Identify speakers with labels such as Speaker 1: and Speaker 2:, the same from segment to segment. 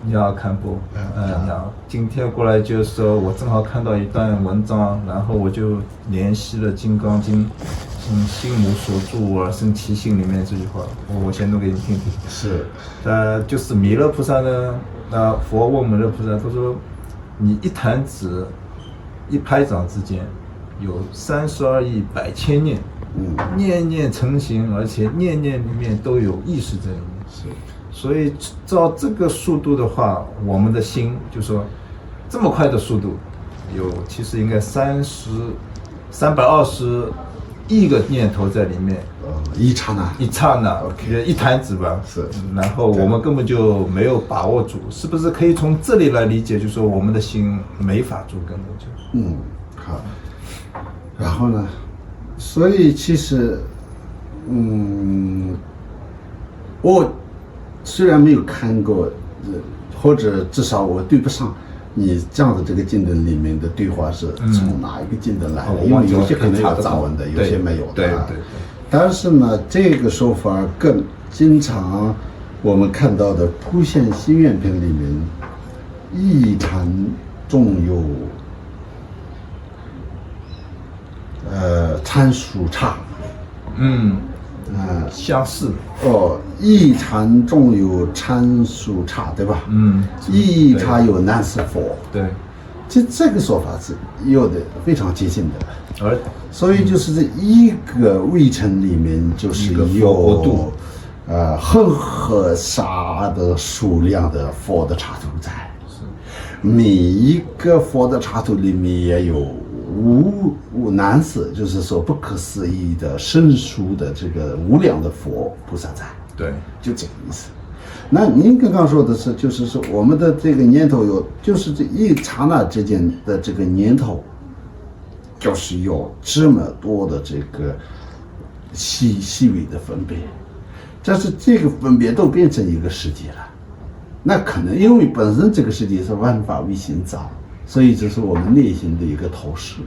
Speaker 1: 你好，看播，你好，今天过来就是说我正好看到一段文章，然后我就联系了《金刚经》，心无所住而生其心里面这句话，我先读给你听听。
Speaker 2: 是，
Speaker 1: 就是弥勒菩萨呢，佛问弥勒菩萨，他说，你一弹指，一拍掌之间，有32亿100千念，念念成形，而且念念里面都有意识在里面。
Speaker 2: 是。
Speaker 1: 所以照这个速度的话，我们的心就说这么快的速度，其实应该320亿个念头在里面，
Speaker 2: 一刹那，
Speaker 1: 一弹指吧。
Speaker 2: 是，
Speaker 1: 然后我们根本就没有把握住，是不是可以从这里来理解？就是说我们的心没法住根，就
Speaker 2: 好。然后呢？所以其实，我虽然没有看过，或者至少我对不上你这样的这个经典里面的对话是从哪一个经典来的，因为有些可能有藏文的，有些没有的。
Speaker 1: 对。
Speaker 2: 但是呢，这个说法更经常我们看到的《普贤行愿品》里面，一禅中有参数差，
Speaker 1: 相似
Speaker 2: 一禅中有参数差，对吧？一禅有难是佛，
Speaker 1: 对，
Speaker 2: 这个说法是有的非常接近的，所以就是这一个卫城里面就是有恒河沙的数量的佛的刹土在，每一个佛的刹土里面也有无难事，就是说不可思议的生疏的这个无量的佛菩萨在，
Speaker 1: 对，
Speaker 2: 就这个意思。那您刚刚说的是，就是说我们的这个念头就是这一刹那之间的这个念头，就是有这么多的这个细微的分别，但是这个分别都变成一个世界了。那可能因为本身这个世界是万法唯心造，所以这是我们内心的一个投射，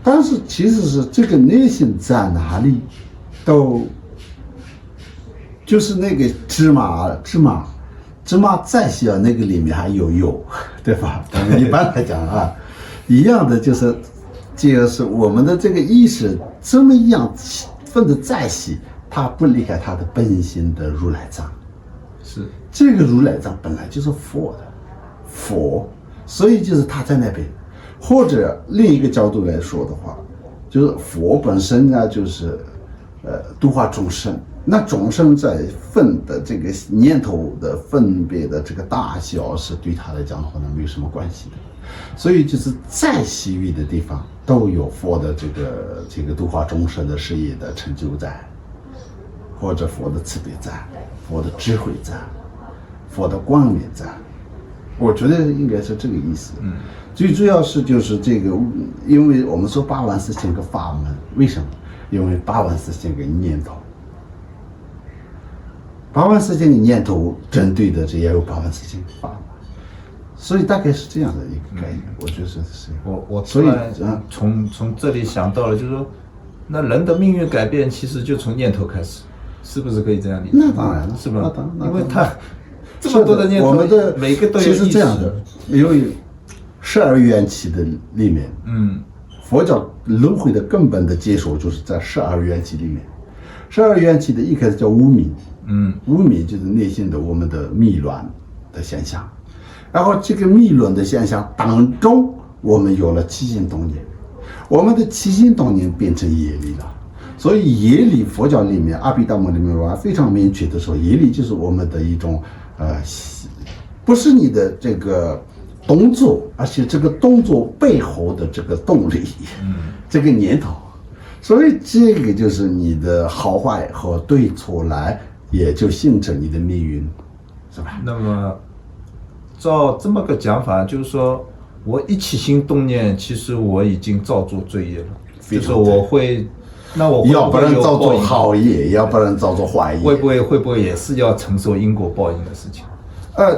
Speaker 2: 但是其实是这个内心在哪里，都就是那个芝麻再小，那个里面还有油，对吧？一般来讲一样的就是我们的这个意识这么样分得再细，它不离开它的本心的如来藏。
Speaker 1: 是
Speaker 2: 这个如来藏本来就是佛，所以就是他在那边，或者另一个角度来说的话，就是佛本身呢，就是度化众生。那众生在分的这个念头的分别的这个大小，是对他来讲可能没有什么关系的。所以就是再细微的地方都有佛的这个度化众生的事业的成就在，或者佛的慈悲在，佛的智慧在，佛的光明在。我觉得应该是这个意思。最主要是就是这个，因为我们说84000个法门，为什么？因为84000个念头，84000个念头针对的这也有84000个法门，所以大概是这样的一个概念。我觉得是。
Speaker 1: 我突然从这里想到了，就是说，那人的命运改变其实就从念头开始，是不是可以这样理解？
Speaker 2: 那当然了，
Speaker 1: 是吧？因为他这么多的念头，
Speaker 2: 我们的
Speaker 1: 每个都有意识。
Speaker 2: 其实这样的，因为12缘起的里面，佛教轮回的根本的接受就是在12缘起里面。12缘起的一开始叫无明，无明就是内心的我们的迷乱的现象，然后这个迷乱的现象当中，我们有了起心动念，我们的起心动念变成业力了。所以业力，佛教里面阿毗达摩里面非常明确的说，业力就是我们的一种不是你的这个动作，而且这个动作背后的这个动力，这个念头。所以这个就是你的好坏和对错来，也就形成你的命运，是吧？
Speaker 1: 那么照这么个讲法，就是说我一起心动念，其实我已经造作罪业了，就是我会
Speaker 2: 要不然造作好业，要不然造作坏业，
Speaker 1: 会不会也是要承受因果报应的事情？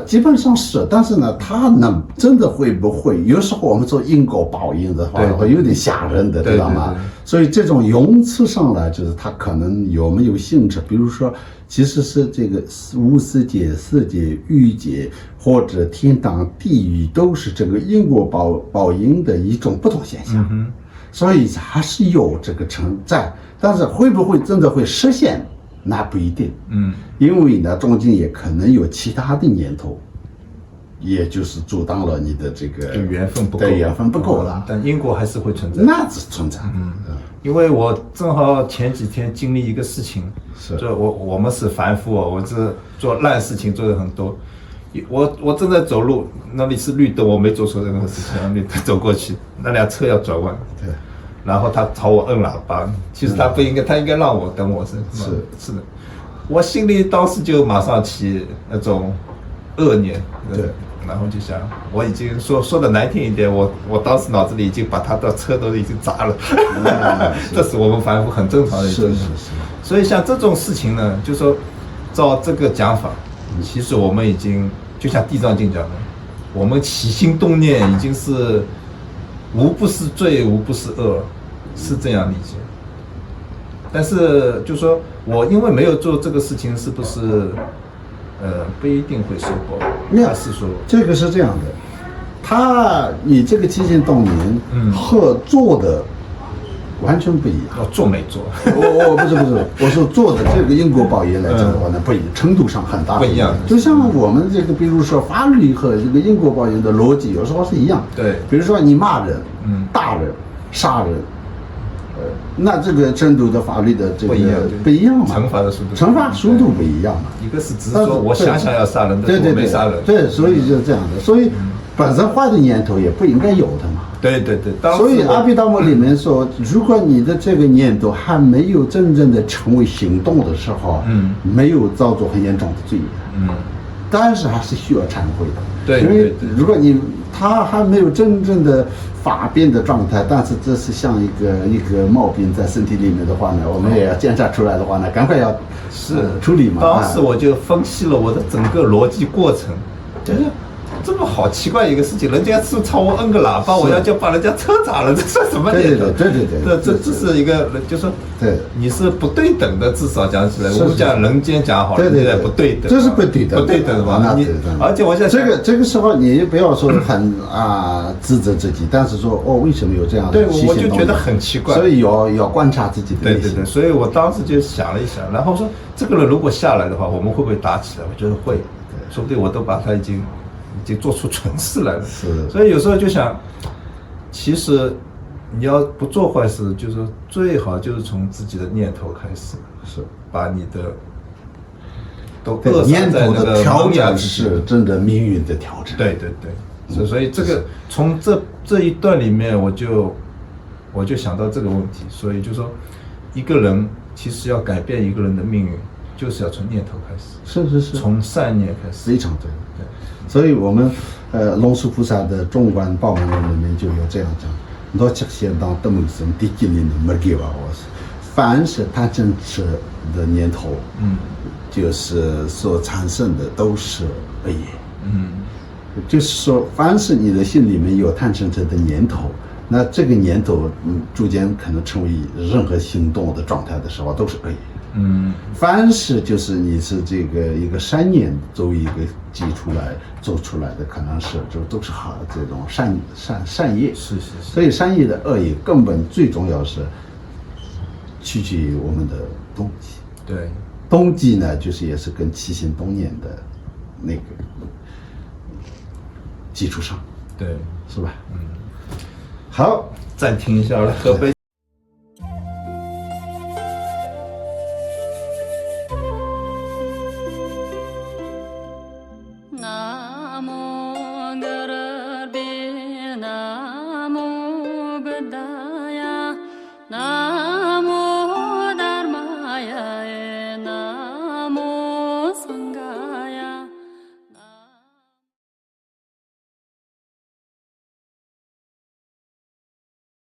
Speaker 2: 基本上是，但是呢，他呢真的会不会？有时候我们说因果报应的话，会有点吓人的，知道吗？所以这种用词上来，就是他可能有没有性质，比如说，其实是这个无色界、色界、欲界或者天堂、地狱，都是这个因果报应的一种不同现象。所以还是有这个存在，但是会不会真的会实现？那不一定，因为呢，中间也可能有其他的念头，也就是阻挡了你的这个
Speaker 1: 缘分不够，
Speaker 2: 缘分不够了。
Speaker 1: 但因果还是会存在，
Speaker 2: 那是存在。
Speaker 1: 因为我正好前几天经历一个事情，就我们是凡夫哦，我这做烂事情做的很多，我正在走路，那里是绿灯，我没做错任何事情，绿灯走过去，那辆车要转弯，
Speaker 2: 对。
Speaker 1: 然后他朝我摁喇叭，其实他不应该，他应该让我等我是的，我心里当时就马上起那种恶念，
Speaker 2: 对，
Speaker 1: 然后就想，我已经说的难听一点，我当时脑子里已经把他的车都已经砸了，这是我们凡夫很正常的一件事。所以像这种事情呢，就说照这个讲法，其实我们已经就像《地藏经》讲的，我们起心动念已经是。无不是罪，无不是恶，是这样理解。但是就说我因为没有做这个事情，是不是不一定会收获？还是说
Speaker 2: 这个是这样的，你这个起心动念和做的完全不一样。
Speaker 1: 做没做？
Speaker 2: 我不是，我说做的这个因果报应来讲的话呢，不一样，程度上很大
Speaker 1: 不一样。
Speaker 2: 就像我们这个，比如说法律和这个因果报应的逻辑，有时候是一样。
Speaker 1: 对，
Speaker 2: 比如说你骂人、打人、杀人，那这个程度的法律的这个不一样嘛，
Speaker 1: 惩罚
Speaker 2: 速度不一样嘛。
Speaker 1: 一个是只是说我想要杀人，
Speaker 2: 对，
Speaker 1: 没杀人。
Speaker 2: 对，所以就这样的，所以本身坏的念头也不应该有的嘛。
Speaker 1: 对，
Speaker 2: 所以阿毗达摩里面说，如果你的这个念头还没有真正的成为行动的时候，没有造作很严重的罪业，但是还是需要忏悔的。
Speaker 1: 对，
Speaker 2: 因为如果他还没有真正的发病的状态，但是这是像一个毛病在身体里面的话呢，我们也要检查出来的话呢，赶快要处理嘛。
Speaker 1: 当时我就分析了我的整个逻辑过程，就是这么好奇怪一个事情，人家是朝我摁个喇叭，我要就把人家车砸了，这算什么念头？
Speaker 2: 对，
Speaker 1: 这是一个，就是说，
Speaker 2: 对，
Speaker 1: 你是不对等的，至少讲起来，我们讲人间讲好了，对，不对等，
Speaker 2: 这是不对等，
Speaker 1: 不对等的嘛。而且我想
Speaker 2: 这个时候你也不要说很自责自己，但是说为什么有这样的？
Speaker 1: 对，我就觉得很奇怪，
Speaker 2: 所以要观察自己的内心。
Speaker 1: 对，所以我当时就想了一想，然后说这个人如果下来的话，我们会不会打起来？我觉得会，说不定我都把他已经做出蠢事来了。所以有时候就想，其实你要不做坏事，就是说最好就是从自己的念头开始，
Speaker 2: 是把
Speaker 1: 你的都
Speaker 2: 念头的调整是真的命运的调整。
Speaker 1: 对，所以这个从这一段里面，我就想到这个问题，所以就说一个人其实要改变一个人的命运，就是要从念头开始，
Speaker 2: 是
Speaker 1: 从善念开始，
Speaker 2: 非常对。所以我们龙树菩萨的中观报门论里面就有这样讲：我只先当得门生第几年的没给我，凡是贪嗔痴的念头，就是所产生的都是恶业，就是说，凡是你的心里面有贪嗔痴的念头，那这个念头逐渐可能成为任何行动的状态的时候，都是恶业。凡是就是你是这个一个善念作为一个基础来做出来的，可能是就都是好这种善业。
Speaker 1: 是。
Speaker 2: 所以善业的恶业根本最重要是取决于我们的动机。
Speaker 1: 对，
Speaker 2: 动机呢，就是也是跟起心动念的那个基础上，
Speaker 1: 对，
Speaker 2: 是吧？好，
Speaker 1: 暂停一下了，喝杯。
Speaker 3: 那